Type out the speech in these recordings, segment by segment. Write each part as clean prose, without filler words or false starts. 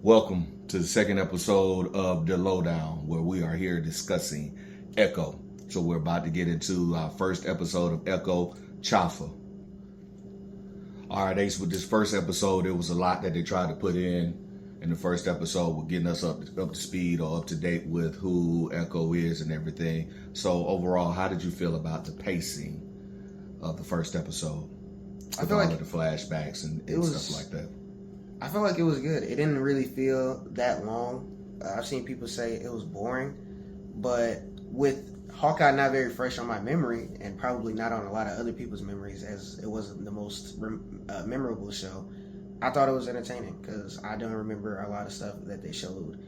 Welcome to the second episode of The Lowdown, where we are here discussing Echo. So we're about to get into our first episode of Echo Chafa. All right, Ace, with this first episode, there was a lot that they tried to put in the first episode with getting us up to speed or up to date with who Echo is and everything. So overall, how did you feel about the pacing of the first episode? I feel all like of the flashbacks and stuff like that. I feel like it was good. It didn't really feel that long. I've seen people say it was boring, but with Hawkeye not very fresh on my memory, and probably not on a lot of other people's memories, as it wasn't the most memorable show, I thought it was entertaining because I don't remember a lot of stuff that they showed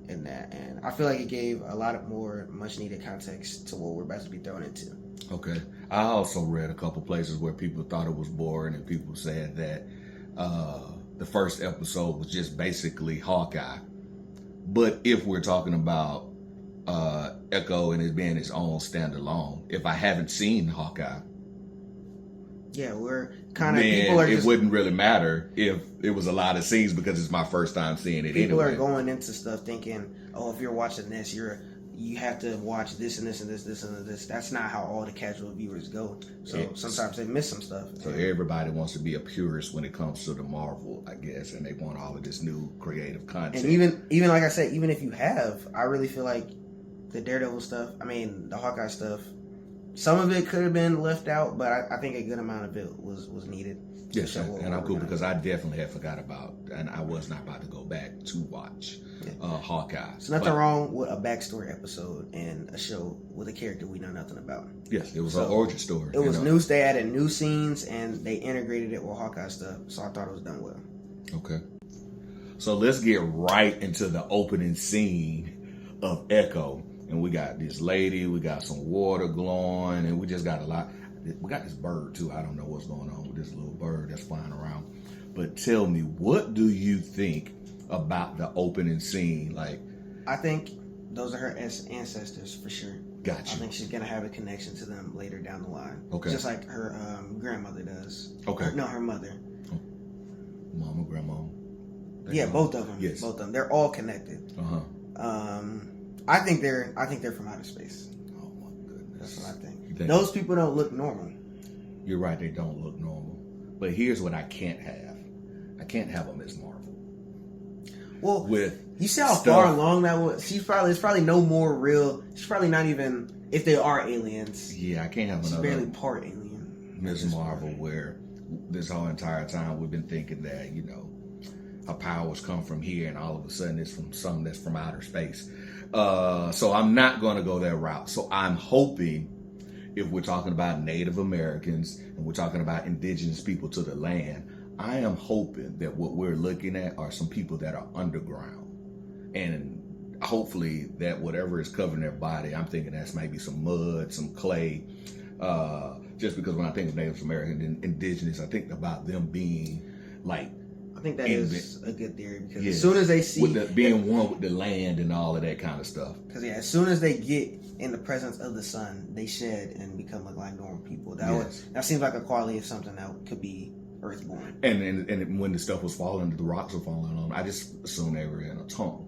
in that, and I feel like it gave a lot of more much needed context to what we're about to be thrown into. Okay. I also read a couple places where people thought it was boring and people said that the first episode was just basically Hawkeye. But if we're talking about Echo and it being its own standalone, if I haven't seen Hawkeye, yeah, we're kind of it wouldn't really matter if it was a lot of scenes because it's my first time seeing it. People anyway. are going into stuff thinking, oh, if you're watching this, you have to watch this and this and this and this. That's not how all the casual viewers go. So sometimes they miss some stuff. So everybody wants to be a purist when it comes to the Marvel, I guess, and they want all of this new creative content. And even like I said, even if you have, I really feel like the Daredevil stuff, the Hawkeye stuff, some of it could have been left out, but I think a good amount of it was needed. Yes, and I'm cool because I definitely had forgot about, and I was not about to go back to watch Hawkeye. There's nothing wrong with a backstory episode and a show with a character we know nothing about. Yes, it was an origin story. It was new. They added new scenes and they integrated it with Hawkeye stuff, so I thought it was done well. Okay. So let's get right into the opening scene of Echo. And we got this lady, we got some water glowing, and we just got a lot. We got this bird too. I don't know what's going on with this little bird that's flying around. But tell me, what do you think about the opening scene? Like, I think those are her ancestors for sure. Gotcha. I think she's gonna have a connection to them later down the line. Okay. Just like her grandmother does. Okay. Her mother. Mama, grandma. Yeah, both of them. Yes. Both of them. They're all connected. I think they're from outer space. Oh my goodness. That's what I think. Those people don't look normal. You're right, they don't look normal. But here's what I can't have. I can't have them as Marvel. Well, with you see how far along that was? It's probably no more real. She's probably not even, if they are aliens. Yeah, I can't have she's another barely part alien. Ms. Marvel where this whole entire time we've been thinking that, her powers come from here and all of a sudden it's from something that's from outer space. So I'm not going to go that route. So I'm hoping, if we're talking about Native Americans and we're talking about indigenous people to the land, I am hoping that what we're looking at are some people that are underground. And hopefully that whatever is covering their body, I'm thinking that's maybe some mud, some clay. Just because when I think of Native American and indigenous, I think about them being like, I think that is a good theory because as soon as they see being one with the land and all of that kind of stuff. Because as soon as they get in the presence of the sun, they shed and become like normal people. That seems like a quality of something that could be Earthborn. And when the stuff was falling, the rocks were falling on them, I just assumed they were in a tunnel.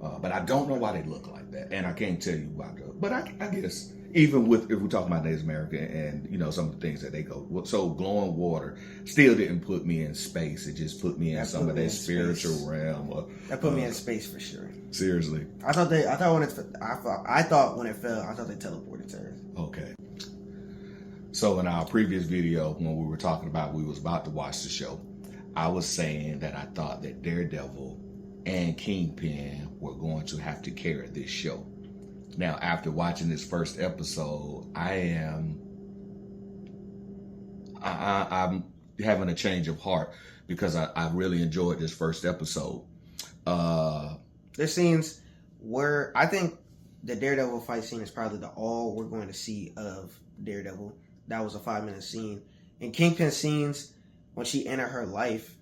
But I don't know why they look like that, and I can't tell you why. But I guess even if we're talking about Native American and some of the things that they go, so glowing water still didn't put me in space. It just put me in some of that spiritual realm. That put me in space for sure. Seriously, I thought when it fell, I thought they teleported to Earth. Okay. So in our previous video, when we were talking about we was about to watch the show, I was saying that I thought that Daredevil and Kingpin were going to have to carry this show. Now, after watching this first episode, I'm having a change of heart because I really enjoyed this first episode. There's scenes where I think the Daredevil fight scene is probably all we're going to see of Daredevil. That was a 5-minute scene. In Kingpin scenes, when she entered her life,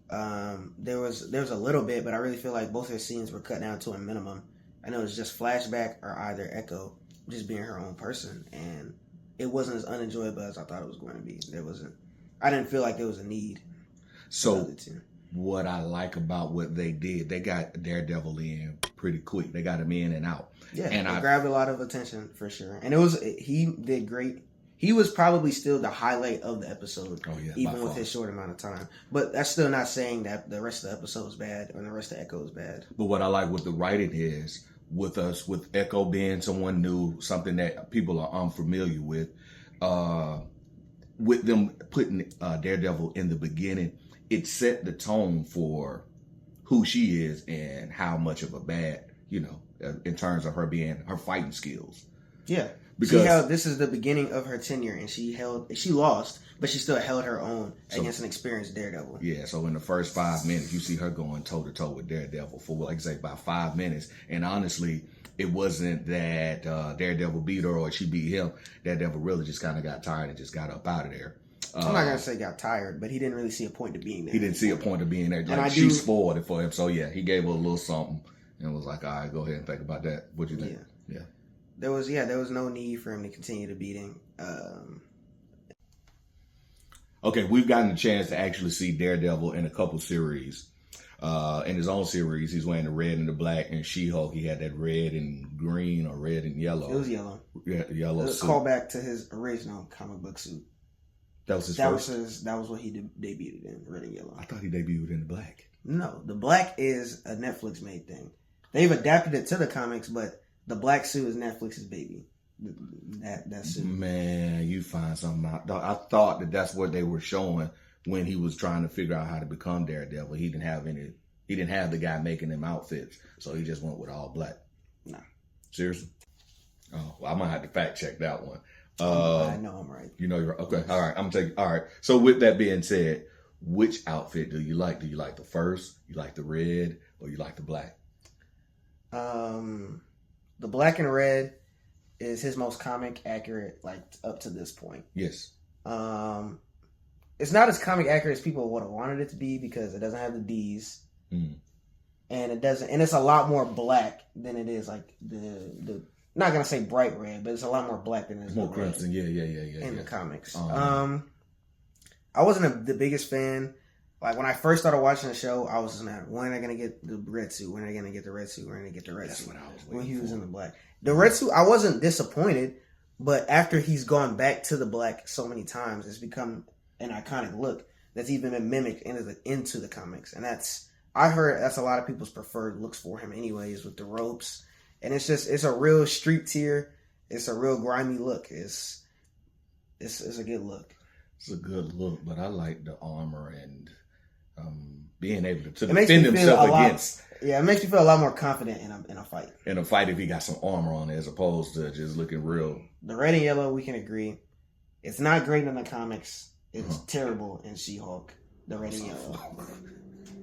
there was a little bit, but I really feel like both her scenes were cut down to a minimum. I know it's just flashback or either Echo just being her own person, and it wasn't as unenjoyable as I thought it was going to be. I didn't feel like there was a need. So what I like about what they did, they got Daredevil in pretty quick. They got him in and out. Yeah, and it grabbed a lot of attention for sure. And he did great. He was probably still the highlight of the episode, even with his short amount of time. But that's still not saying that the rest of the episode is bad or the rest of Echo is bad. But what I like with the writing is, with Echo being someone new, something that people are unfamiliar with them putting Daredevil in the beginning, it set the tone for who she is and how much of a bad, in terms of her fighting skills. Yeah. Because this is the beginning of her tenure, and she lost, but she still held her own against an experienced Daredevil. Yeah, so in the first 5 minutes, you see her going toe to toe with Daredevil for, like I say, about 5 minutes. And honestly, it wasn't that Daredevil beat her or she beat him. Daredevil really just kind of got tired and just got up out of there. I'm not gonna say got tired, but he didn't really see a point to being there. He didn't see a point of being there. Like, she spoiled it for him. So yeah, he gave her a little something and was like, "All right, go ahead and think about that. What you think?" Yeah. There was no need for him to continue to beat him. Okay, we've gotten a chance to actually see Daredevil in a couple series. In his own series, he's wearing the red and the black. And She-Hulk, he had that red and green or red and yellow. It was yellow. Yeah, yellow. It was a callback to his original comic book suit. That was his first? That was what he debuted in, red and yellow. I thought he debuted in the black. No, the black is a Netflix made thing. They've adapted it to the comics, but the black suit is Netflix's baby. That suit. Man, you find something out. I thought that's what they were showing when he was trying to figure out how to become Daredevil. He didn't have the guy making him outfits, so he just went with all black. No. Seriously? Oh, well, I might have to fact check that one. I know I'm right. You know you're right. Okay. All right. I'm taking. All right. So with that being said, which outfit do you like? Do you like the first? You like the red, or you like the black? The black and red is his most comic accurate, like up to this point. Yes. It's not as comic accurate as people would have wanted it to be because it doesn't have the D's, and it's a lot more black than it is like the. Not gonna say bright red, but it's a lot more black than it is more crimson. Yeah. In the comics. I wasn't the biggest fan. Like when I first started watching the show, I was just mad. When are they gonna get the red suit? When are they gonna get the red suit? When are they gonna get the red suit? What I was when he was in the black. The red suit, I wasn't disappointed, but after he's gone back to the black so many times, it's become an iconic look that's even been mimicked into the comics, and I heard that's a lot of people's preferred looks for him, anyways, with the ropes. And it's a real street tier. It's a real grimy look. It's a good look. It's a good look, but I like the armor and being able to defend himself against. Yeah, it makes you feel a lot more confident in a fight. In a fight, if he got some armor on it, as opposed to just looking real. The red and yellow, we can agree, it's not great in the comics. It's terrible in She-Hulk. The red and yellow.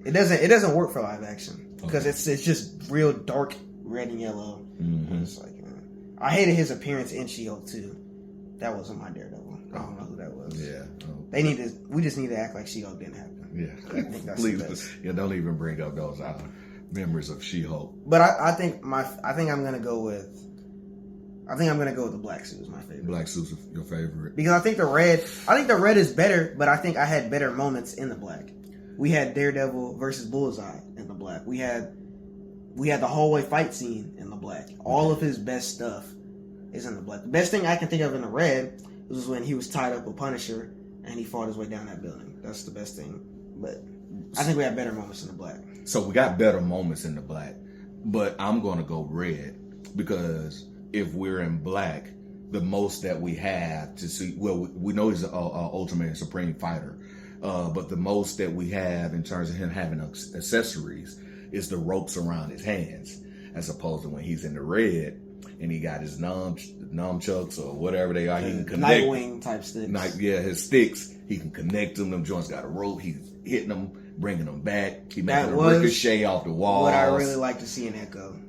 It doesn't work for live action because it's just real dark. Red and yellow. Mm-hmm. It's like, I hated his appearance in She-Hulk too. That wasn't my Daredevil. I don't know who that was. Yeah. We just need to act like She-Hulk didn't happen. Yeah. Please, don't even bring up those memories of She-Hulk. But I think I'm gonna go with the black suit is my favorite. Black suit's your favorite because I think the red is better, but I think I had better moments in the black. We had Daredevil versus Bullseye in the black. We had the hallway fight scene in the black. All of his best stuff is in the black. The best thing I can think of in the red was when he was tied up with Punisher and he fought his way down that building. That's the best thing. But I think we have better moments in the black. So we got better moments in the black. But I'm going to go red because if we're in black, the most that we have to see, well, we know he's an ultimate and supreme fighter. But the most that we have in terms of him having accessories is the ropes around his hands, as opposed to when he's in the red and he got his nunchucks or whatever they are. He can connect Nightwing type sticks. His sticks. He can connect them. Them joints got a rope. He's hitting them, bringing them back. He making a ricochet off the walls. What I really like to see in Echo.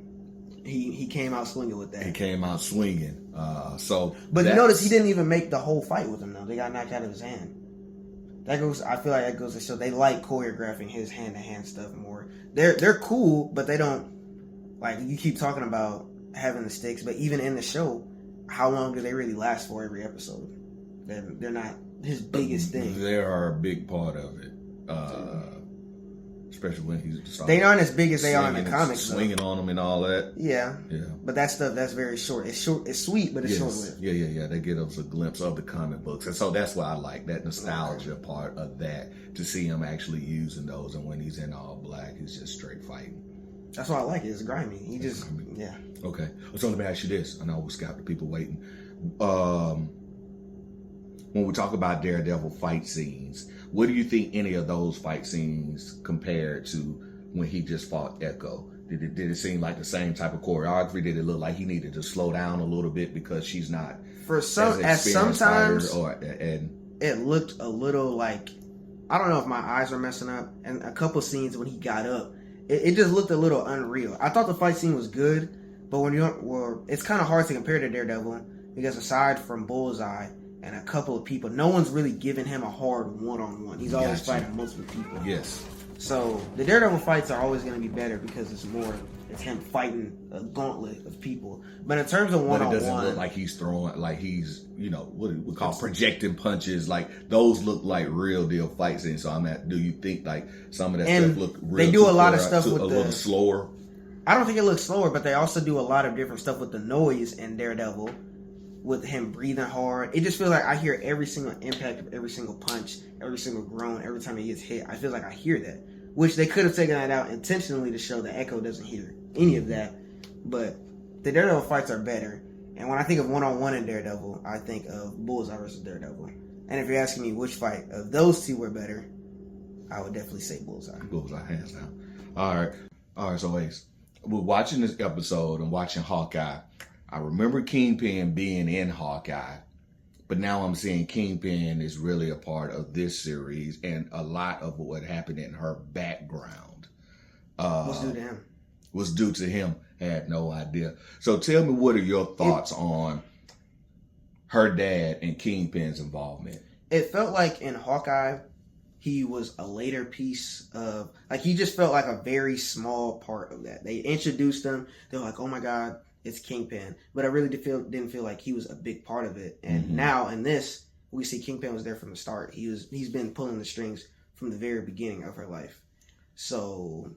He came out swinging with that. He came out swinging. But you notice he didn't even make the whole fight with him though. They got knocked out of his hand. I feel like that goes to show they like choreographing his hand-to-hand stuff more. They're cool, but they don't, like, you keep talking about having the stakes, but even in the show, how long do they really last for every episode? They're not his biggest thing. They are a big part of it. especially when he's They aren't as big as they are in the comics. Swinging on them and all that. Yeah. Yeah. But that stuff, that's very short. It's short. It's sweet, but it's short-lived. Yeah. They give us a glimpse of the comic books. And so that's why I like that nostalgia part of that, to see him actually using those. And when he's in all black, he's just straight fighting. That's why I like it. It's grimy. He just, yeah. Okay. So let me ask you this. I know we got the people waiting. When we talk about Daredevil fight scenes, what do you think any of those fight scenes compared to when he just fought Echo? Did it seem like the same type of choreography? Did it look like he needed to slow down a little bit because she's not sometimes and it looked a little like, I don't know if my eyes are messing up, and a couple scenes when he got up, it just looked a little unreal. I thought the fight scene was good, but it's kind of hard to compare to Daredevil because aside from Bullseye and a couple of people, no one's really giving him a hard one-on-one. He's always fighting multiple people. Yes. So the Daredevil fights are always going to be better because it's him fighting a gauntlet of people. But in terms of one-on-one, but it doesn't look like he's throwing, like he's, what we call projecting punches. Like those look like real deal fight scenes. So do you think like some of that stuff look real? They do a lot of stuff with a little slower. I don't think it looks slower, but they also do a lot of different stuff with the noise in Daredevil. With him breathing hard, it just feels like I hear every single impact of every single punch, every single groan, every time he gets hit. I feel like I hear that, which they could have taken that out intentionally to show that Echo doesn't hear any of that. But the Daredevil fights are better, and when I think of one-on-one in Daredevil, I think of Bullseye versus Daredevil. And if you're asking me which fight of those two were better, I would definitely say Bullseye. Bullseye, hands down. All right. So Ace, we're watching this episode and watching Hawkeye. I remember Kingpin being in Hawkeye, but now I'm seeing Kingpin is really a part of this series, and a lot of what happened in her background What's due to him? Was due to him. I had no idea. So tell me, what are your thoughts on her dad and Kingpin's involvement? It felt like in Hawkeye, he was a later piece of, like, he just felt like a very small part of that. They introduced him. They were like, oh my God, it's Kingpin. But I really didn't feel like he was a big part of it. And now in this, we see Kingpin was there from the start. He's been pulling the strings from the very beginning of her life. So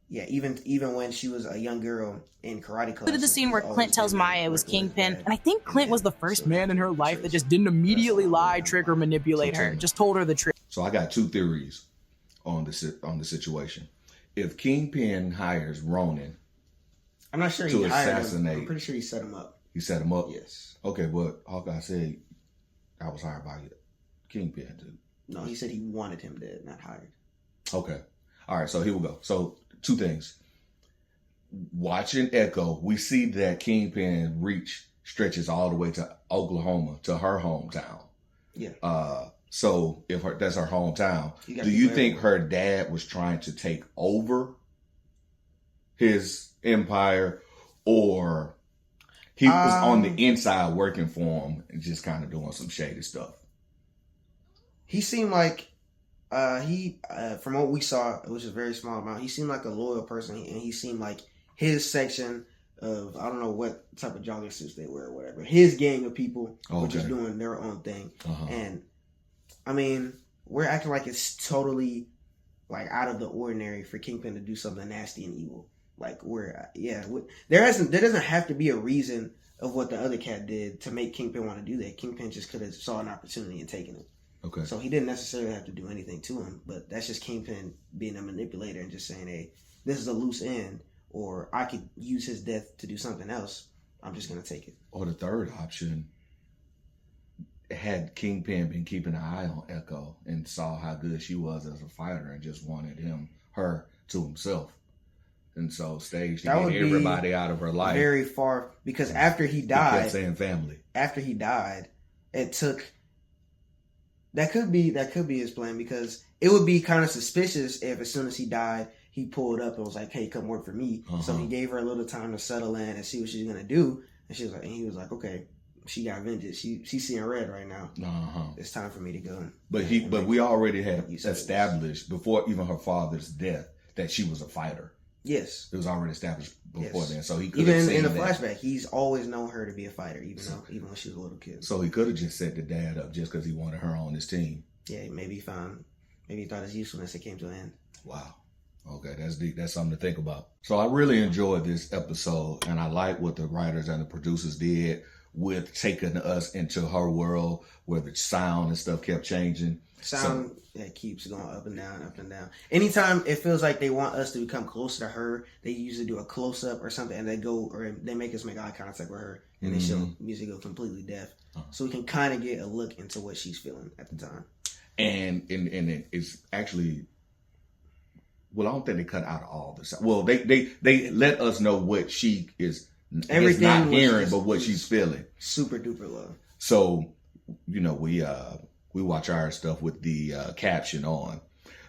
yeah, even when she was a young girl in karate class. Look at the scene where Clint tells Maya it was Kingpin, and I think Clint was the first man in her life that just didn't immediately lie, trick, or manipulate her. Just told her the truth. So I got two theories on the situation. If Kingpin hires Ronin, I'm not sure to he hired assassinate. him. I'm pretty sure he set him up. He set him up? Yes. Okay, but Hawkeye said I was hired by Kingpin, dude. No, he said he wanted him dead, not hired. Okay. All right, so here we go. So two things. Watching Echo, we see that Kingpin reach stretches all the way to Oklahoma, to her hometown. Yeah. So if that's her hometown, do you think her dad was trying to take over his empire, or he was on the inside working for him and just kind of doing some shady stuff? He seemed like from what we saw, which is a very small amount, he seemed like a loyal person, and he seemed like his section of, I don't know what type of jogging suits they wear or whatever, his gang of people were just doing their own thing. And I mean, we're acting like it's totally like out of the ordinary for Kingpin to do something nasty and evil. Like there doesn't have to be a reason of what the other cat did to make Kingpin want to do that. Kingpin just could have saw an opportunity and taken it. Okay. So he didn't necessarily have to do anything to him, but that's just Kingpin being a manipulator and just saying, hey, this is a loose end, or I could use his death to do something else. I'm just going to take it. Or the third option, had Kingpin been keeping an eye on Echo and saw how good she was as a fighter and just wanted her to himself. And so staged to get everybody out of her life. Very far, because after he died, he kept saying family. After he died, it took. That could be his plan, because it would be kind of suspicious if as soon as he died, he pulled up and was like, "Hey, come work for me." So he gave her a little time to settle in and see what she's gonna do. And he was like, "Okay, she got vengeance. She's seeing red right now. It's time for me to go." But we already had established before even her father's death that she was a fighter. Yes, it was already established before then. So he could even in the flashback, he's always known her to be a fighter, even when she was a little kid. So he could have just set the dad up just because he wanted her on his team. Yeah, maybe he thought his usefulness had came to an end. Wow. Okay, that's deep. That's something to think about. So I really enjoyed this episode, and I like what the writers and the producers did with taking us into her world where the sound and stuff kept changing. Sound that keeps going up and down, up and down. Anytime it feels like they want us to become closer to her, they usually do a close up or something, and they make us make eye contact with her, and they show music go completely deaf, so we can kind of get a look into what she's feeling at the time. And it's actually, well, I don't think they cut out all the sound. Well, they let us know what she is Everything not was hearing, just- but what she's feeling. Super duper low. So, we watch our stuff with the caption on.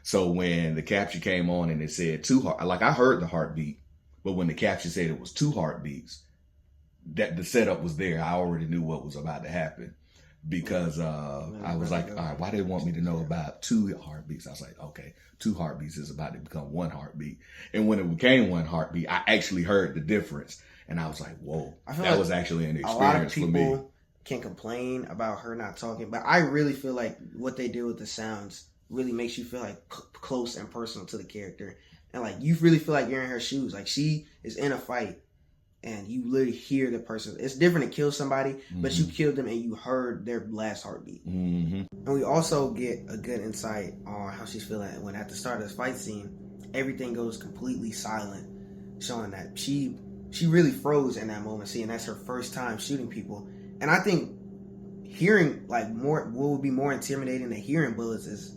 So when the caption came on and it said two heart, like I heard the heartbeat, but when the caption said it was 2 heartbeats, that the setup was there. I already knew what was about to happen because I was like, all right, why they want me to know about 2 heartbeats? I was like, okay, 2 heartbeats is about to become 1 heartbeat. And when it became 1 heartbeat, I actually heard the difference. And I was like, whoa, that like was actually an a lot of experience for me. people can complain about her not talking, but I really feel like what they do with the sounds really makes you feel like close and personal to the character, and like you really feel like you're in her shoes. Like she is in a fight, and you literally hear the person. It's different to kill somebody, but you killed them and you heard their last heartbeat. And we also get a good insight on how she's feeling when at the start of this fight scene, everything goes completely silent, showing that she really froze in that moment, seeing that's her first time shooting people. And I think hearing like more, what would be more intimidating than hearing bullets is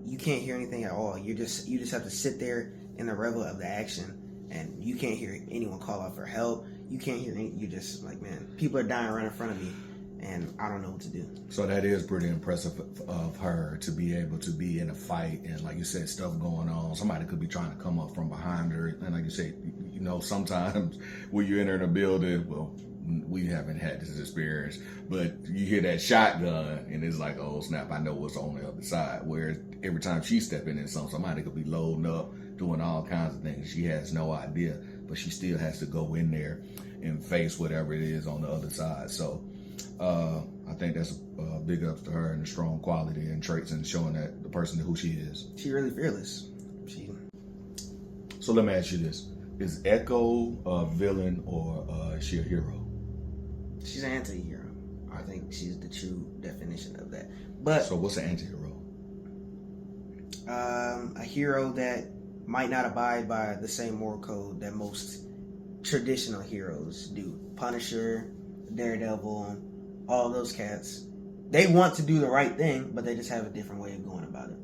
you can't hear anything at all. You just have to sit there in the revel of the action, and you can't hear anyone call out for help. You can't hear you just like, man, people are dying right in front of me, and I don't know what to do. So that is pretty impressive of her to be able to be in a fight and, like you said, stuff going on. Somebody could be trying to come up from behind her, and like you said, sometimes when you're entering a building, well, we haven't had this experience, but you hear that shotgun and it's like, oh snap, I know what's on the other side. Whereas every time she's stepping in somebody could be loading up, doing all kinds of things. She has no idea, but she still has to go in there and face whatever it is on the other side. So I think that's a big ups to her and the strong quality and traits and showing that the person who she is. She's really fearless. So let me ask you this. Is Echo a villain or is she a hero? She's an anti-hero. I think she's the true definition of that. But so what's an anti-hero? A hero that might not abide by the same moral code that most traditional heroes do. Punisher, Daredevil, all those cats. They want to do the right thing, but they just have a different way of going about it.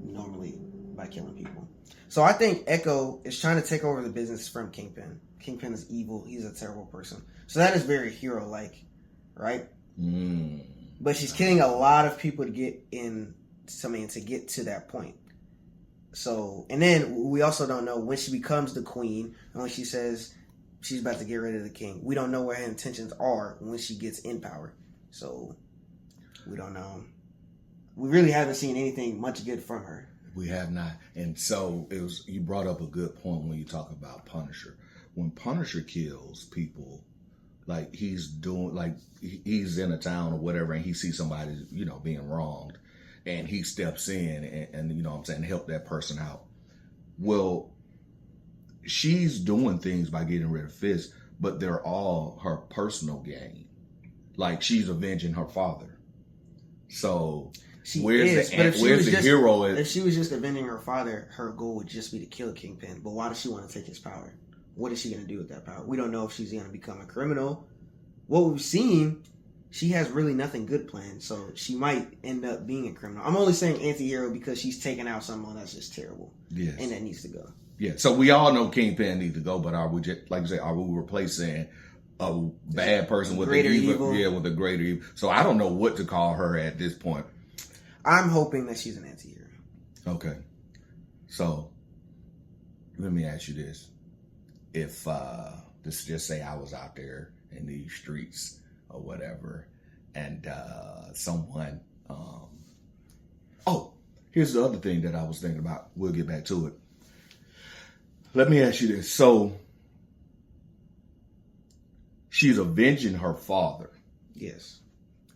Normally by killing people. So I think Echo is trying to take over the business from Kingpin. Kingpin is evil. He's a terrible person. So that is very hero-like, right? But she's killing a lot of people to get to that point. So, and then we also don't know when she becomes the queen and when she says she's about to get rid of the king. We don't know what her intentions are when she gets in power. So we don't know. We really haven't seen anything much good from her. We have not. And so you brought up a good point when you talk about Punisher. When Punisher kills people, like he's in a town or whatever, and he sees somebody, being wronged, and he steps in and help that person out. Well, she's doing things by getting rid of Fisk, but they're all her personal gain. Like she's avenging her father. So where's the hero? If she was just avenging her father, her goal would just be to kill Kingpin. But why does she want to take his power? What is she going to do with that power? We don't know if she's going to become a criminal. What we've seen, she has really nothing good planned, so she might end up being a criminal. I'm only saying anti-hero because she's taking out someone that's just terrible. Yes. And that needs to go. Yeah, so we all know Kingpin needs to go, but are we just, like you say, are we replacing a bad person with greater evil? Yeah, with a greater evil. So I don't know what to call her at this point. I'm hoping that she's an anti-hero. Okay. So let me ask you this. If just say I was out there in these streets or whatever, and someone here's the other thing that I was thinking about. We'll get back to it. Let me ask you this. So she's avenging her father. Yes.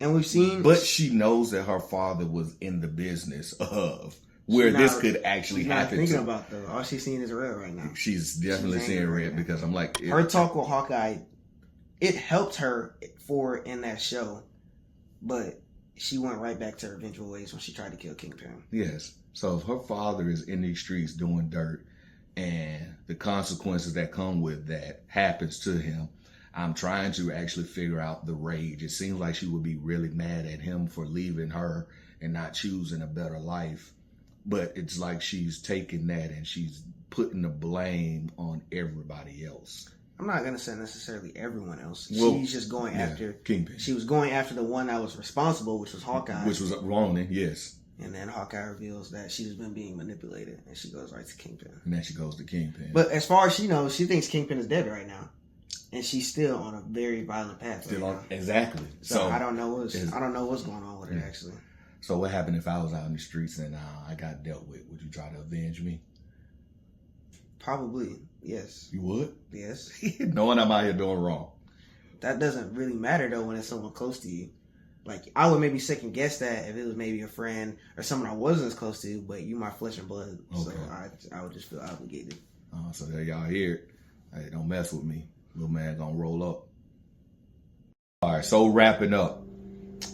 And we've seen... But she knows that her father was in the business of where She's this not- could actually She's not happen thinking to. about though. All she's seeing is red right now. She's definitely She's seeing angry red right now. because I'm like, Her talk with Hawkeye, it helped her in that show, but she went right back to her vengeful ways when she tried to kill Kingpin. yes. So if her father is in these streets doing dirt, and the consequences that come with that happens to him, I'm trying to actually figure out the rage. It seems like she would be really mad at him for leaving her and not choosing a better life. But it's like she's taking that and she's putting the blame on everybody else. I'm not gonna say necessarily everyone else. Well, She's just going yeah, after Kingpin. She was going after the one that was responsible, which was Hawkeye. Which was Ronan, yes. And then Hawkeye reveals that she's been being manipulated, and she goes right to Kingpin. And then she goes to Kingpin. But as far as she knows, she thinks Kingpin is dead right now, and she's still on a very violent path. Still right on, now. exactly. So I don't know what's going on with her Yeah. actually. So what happened if I was out in the streets and I got dealt with? Would you try to avenge me? Probably yes, You would? yes. Knowing I'm out here doing wrong. That doesn't really matter though when it's someone close to you. Like I would maybe second guess that if it was maybe a friend or someone I wasn't as close to, but you my flesh and blood, so Okay. I would just feel obligated. So there y'all hear it. Hey, don't mess with me. Little man gonna roll up. All right, so wrapping up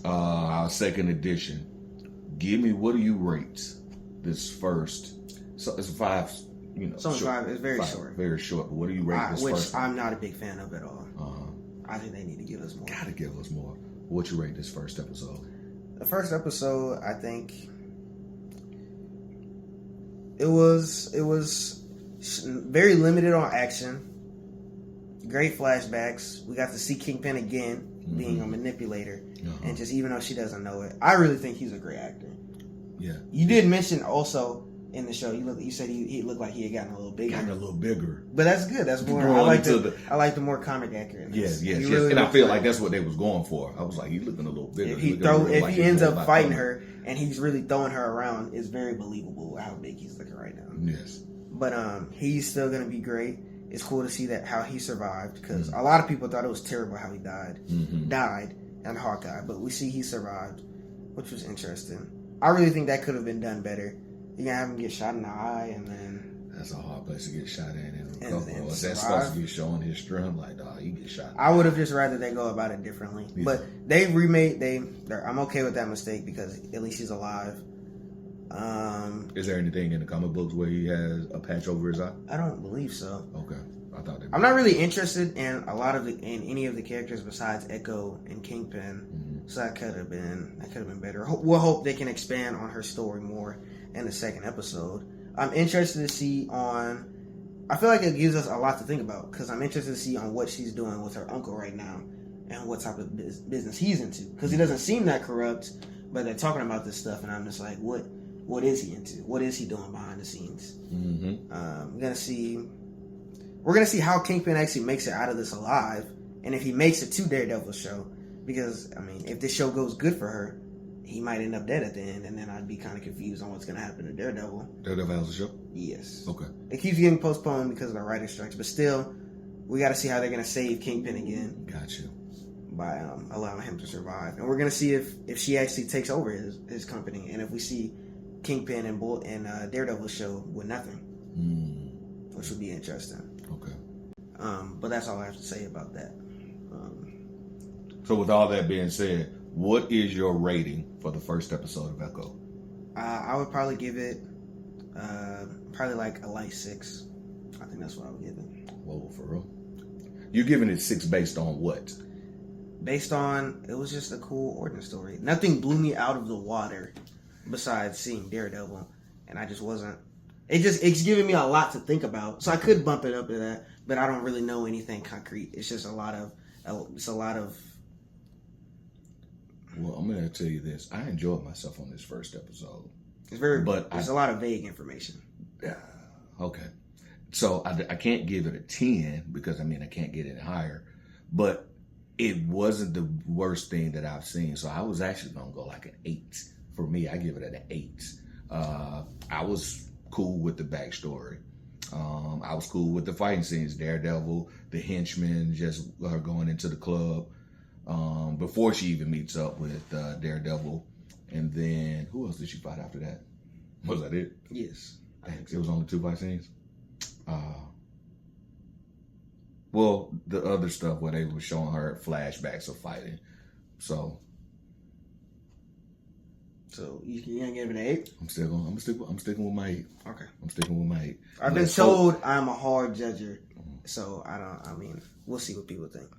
our second edition. Give me, what do you rate this first? So it's 5, So short. 5 is very 5, short. Very short, but what do you rate this Which first? I'm not a big fan of at all. Uh-huh. I think they need to give us more. Gotta give us more. What you rate this first episode? The first episode, I think it was very limited on action. Great flashbacks. We got to see Kingpin again being a manipulator, and just even though she doesn't know it, I really think he's a great actor. Yeah. You did mention also in the show, you said he looked like he had gotten a little bigger. Gotten a little bigger. But that's good. That's more. Growing I like the more comic accurate. Yes. Really And I looked feel like that's what they was going for. I was like, he's looking a little bigger. If He's he ends more up like fighting comic. her and he's really throwing her around, it's very believable how big he's looking right now. Yes. But he's still gonna be great. It's cool to see that how he survived because a lot of people thought it was terrible how he died in Hawkeye, but we see he survived, which was interesting. I really think that could have been done better. You can have him get shot in the eye and then That's a hard place to get shot in and And recover. Is that survive. supposed to be showing his strength? Like, dog, you get shot. I would have just rather they go about it differently. Yeah. But they remade I'm okay with that mistake because at least he's alive. Is there anything in the comic books where he has a patch over his eye? I don't believe so. Okay, I thought they. I'm not really interested in in any of the characters besides Echo and Kingpin. So that could have been better. We'll hope they can expand on her story more in the second episode. I'm interested to see on. I feel like it gives us a lot to think about because I'm interested to see on what she's doing with her uncle right now and what type of business he's into because he doesn't seem that corrupt, but they're talking about this stuff and I'm just like, what is he into? What is he doing behind the scenes? We're gonna see how Kingpin actually makes it out of this alive, and if he makes it to Daredevil's show. Because I mean, if this show goes good for her, he might end up dead at the end, and then I'd be kind of confused on what's gonna happen to Daredevil. Daredevil has a show. Yes. Okay. It keeps getting postponed because of the writer strikes, but still, we got to see how they're gonna save Kingpin again Got you. by allowing him to survive, and we're gonna see if she actually takes over his company, and if we see Kingpin and Daredevil's show with nothing, which would be interesting. Okay. But that's all I have to say about that. So with all that being said, what is your rating for the first episode of Echo? I would probably give it probably like a light 6. I think that's what I would give it. Whoa, for real? You're giving it 6 based on what? Based on, it was just a cool origin story. Nothing blew me out of the water besides seeing Daredevil, and I just wasn't. It's giving me a lot to think about, so I could bump it up to that, but I don't really know anything concrete. It's just a lot of. Well, I'm going to tell you this. I enjoyed myself on this first episode. There's a lot of vague information. Yeah. Okay. So I can't give it a 10 because, I can't get it higher. But it wasn't the worst thing that I've seen. So I was actually going to go like an 8. For me, I give it an 8. I was cool with the backstory. I was cool with the fighting scenes. Daredevil, the henchmen just her going into the club before she even meets up with Daredevil. And then, who else did she fight after that? Was that it? Yes. Thanks. It was only 2 fight scenes. Well, the other stuff where they were showing her flashbacks of fighting. So you gonna give it an 8? I'm sticking with my 8. Okay. I'm sticking with my 8. I've been told I'm a hard judger, so we'll see what people think.